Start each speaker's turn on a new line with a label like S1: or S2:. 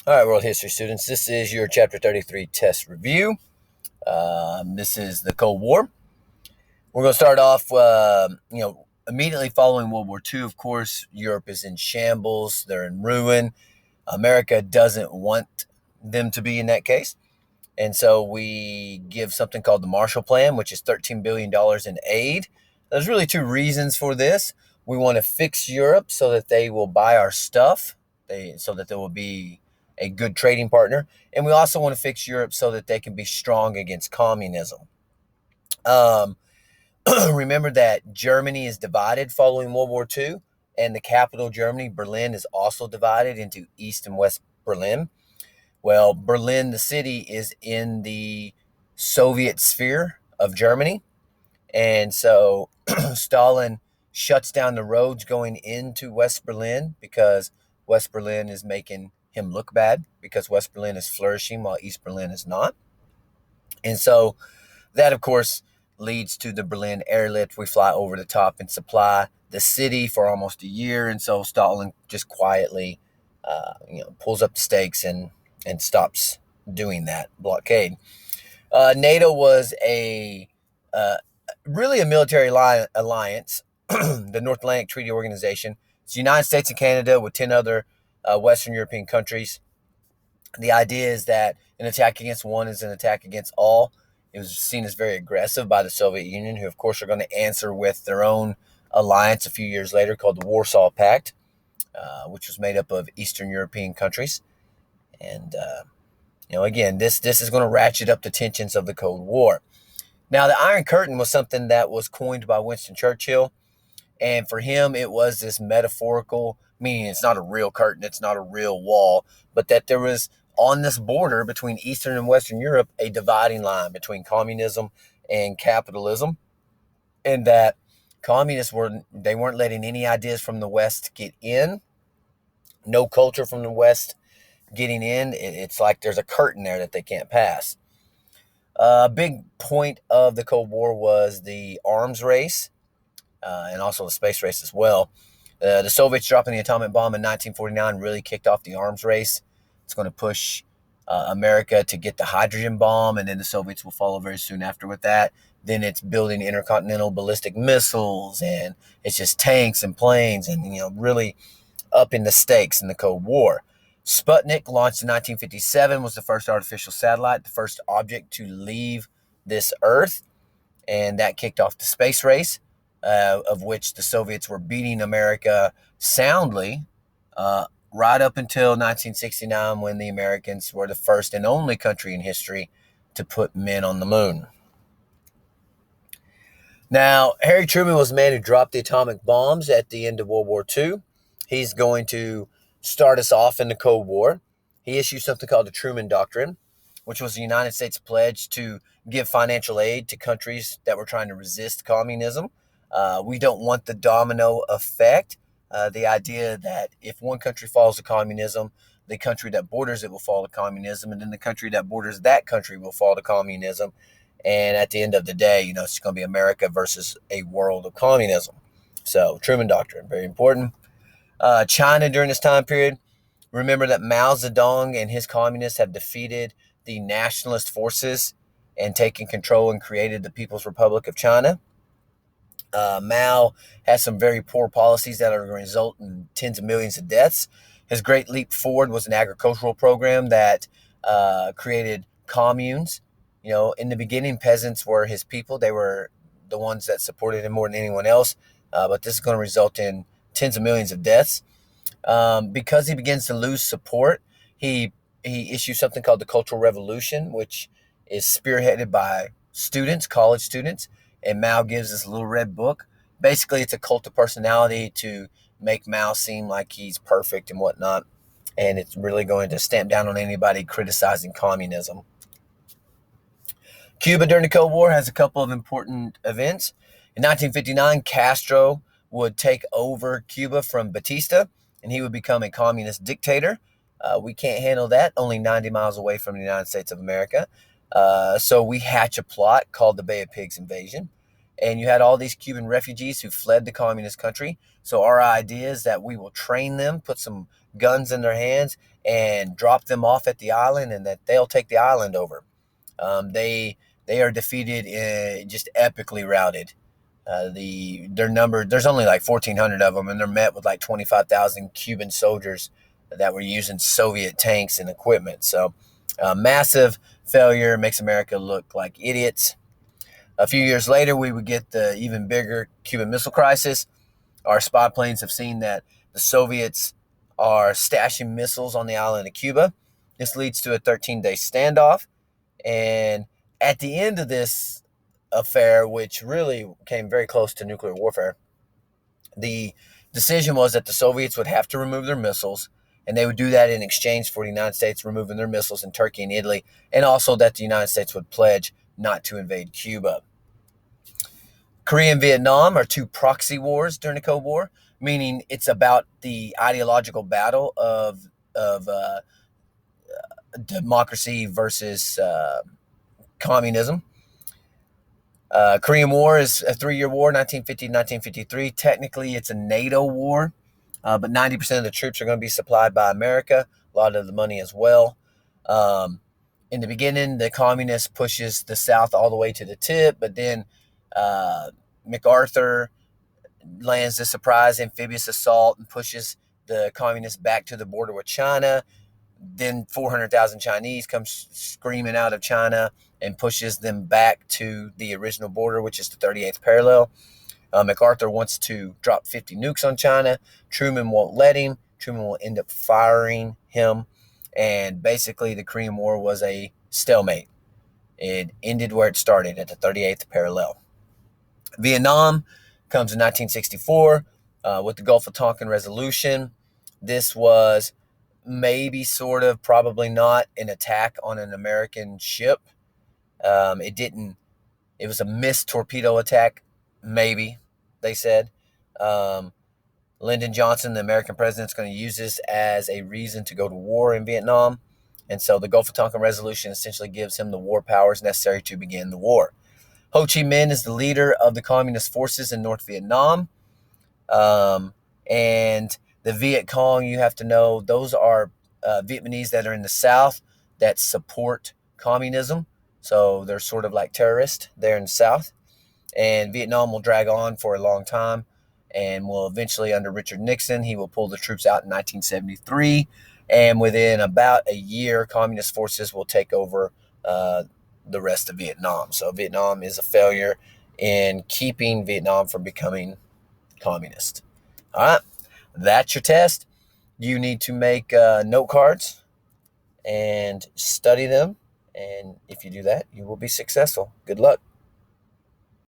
S1: All right, world history students, this is your Chapter 33 test review. This is the Cold War. We're going to start off, immediately following World War II. Of course, Europe is in shambles. They're in ruin. America doesn't want them to be in that case. And so we give something called the Marshall Plan, which is $13 billion in aid. There's really two reasons for this. We want to fix Europe so that they will buy our stuff, so that there will be a good trading partner. And we also want to fix Europe so that they can be strong against communism. Um, Remember that Germany is divided following World War II, and the capital, Germany, Berlin, is also divided into East and West Berlin. Well, Berlin, the city, is in the Soviet sphere of Germany. And so Stalin shuts down the roads going into West Berlin because West Berlin is making him look bad because West Berlin is flourishing while East Berlin is not. And so that, of course, leads to the Berlin airlift. We fly over the top and supply the city for almost a year. And so Stalin just quietly, pulls up the stakes and stops doing that blockade. NATO was a uh, really a military alliance, the North Atlantic Treaty Organization. It's the United States and Canada with 10 other Western European countries. The idea is that an attack against one is an attack against all. It was seen as very aggressive by the Soviet Union, who, of course, are going to answer with their own alliance a few years later called the Warsaw Pact, which was made up of Eastern European countries. And, again, this is going to ratchet up the tensions of the Cold War. Now, the Iron Curtain was something that was coined by Winston Churchill. And for him, it was this metaphorical, meaning it's not a real curtain, it's not a real wall, but that there was on this border between Eastern and Western Europe a dividing line between communism and capitalism, and that communists weren't letting any ideas from the West get in, no culture from the West getting in. It's like there's a curtain there that they can't pass. A big point of the Cold War was the arms race, and also the space race as well. The Soviets dropping the atomic bomb in 1949 really kicked off the arms race. It's going to push America to get the hydrogen bomb, and then the Soviets will follow very soon after with that. Then it's building intercontinental ballistic missiles, and it's just tanks and planes, and really upping the stakes in the Cold War. Sputnik, launched in 1957, was the first artificial satellite, the first object to leave this Earth, and that kicked off the space race, of which the Soviets were beating America soundly, right up until 1969, when the Americans were the first and only country in history to put men on the moon. Now, Harry Truman was the man who dropped the atomic bombs at the end of World War II. He's going to start us off in the Cold War. He issued something called the Truman Doctrine, which was the United States pledge to give financial aid to countries that were trying to resist communism. We don't want the domino effect. The idea that if one country falls to communism, the country that borders it will fall to communism, and then the country that borders that country will fall to communism. And at the end of the day, it's going to be America versus a world of communism. So, Truman Doctrine, very important. China during this time period, remember that Mao Zedong and his communists have defeated the nationalist forces and taken control and created the People's Republic of China. Mao has some very poor policies that are going to result in tens of millions of deaths. His great leap forward was an agricultural program that created communes. In the beginning, peasants were his people. They were the ones that supported him more than anyone else. But this is going to result in tens of millions of deaths. Because he begins to lose support, he issues something called the Cultural Revolution, which is spearheaded by students, college students. And Mao gives this little red book. Basically, it's a cult of personality to make Mao seem like he's perfect and whatnot. And it's really going to stamp down on anybody criticizing communism. Cuba during the Cold War has a couple of important events. In 1959, Castro would take over Cuba from Batista, and he would become a communist dictator. We can't handle that, only 90 miles away from the United States of America. So we hatch a plot called the Bay of Pigs invasion. and you had all these Cuban refugees who fled the communist country. So our idea is that we will train them, put some guns in their hands, and drop them off at the island, and that they'll take the island over. They are defeated, just epically routed. Their number, there's only like 1,400 of them, and they're met with like 25,000 Cuban soldiers that were using Soviet tanks and equipment. So massive failure, makes America look like idiots. A few years later, we would get the even bigger Cuban Missile Crisis. Our spy planes have seen that the Soviets are stashing missiles on the island of Cuba. This leads to a 13-day standoff. And at the end of this affair, which really came very close to nuclear warfare, the decision was that the Soviets would have to remove their missiles, and they would do that in exchange for the United States removing their missiles in Turkey and Italy, and also that the United States would pledge not to invade Cuba. Korea and Vietnam are two proxy wars during the Cold War, meaning it's about the ideological battle of democracy versus communism. Korean War is a 3-year war, 1950 to 1953. Technically, it's a NATO war, but 90% of the troops are going to be supplied by America, a lot of the money as well. In the beginning, the communists pushes the South all the way to the tip, but then MacArthur lands a surprise amphibious assault and pushes the communists back to the border with China. Then 400,000 Chinese come screaming out of China and pushes them back to the original border, which is the 38th parallel. MacArthur wants to drop 50 nukes on China. Truman won't let him. Truman will end up firing him. And basically, the Korean War was a stalemate. It ended where it started, at the 38th parallel. Vietnam comes in 1964 with the Gulf of Tonkin Resolution. This was maybe, sort of, probably not an attack on an American ship. It was a missed torpedo attack, maybe, they said. Lyndon Johnson, the American president, is going to use this as a reason to go to war in Vietnam. And so the Gulf of Tonkin Resolution essentially gives him the war powers necessary to begin the war. Ho Chi Minh is the leader of the communist forces in North Vietnam. And the Viet Cong, you have to know, those are Vietnamese that are in the South that support communism. So they're sort of like terrorists there in the South. And Vietnam will drag on for a long time, and will eventually, under Richard Nixon, he will pull the troops out in 1973. And within about a year, communist forces will take over the rest of Vietnam. So Vietnam is a failure in keeping Vietnam from becoming communist. All right, that's your test. You need to make note cards and study them. And if you do that, you will be successful. Good luck.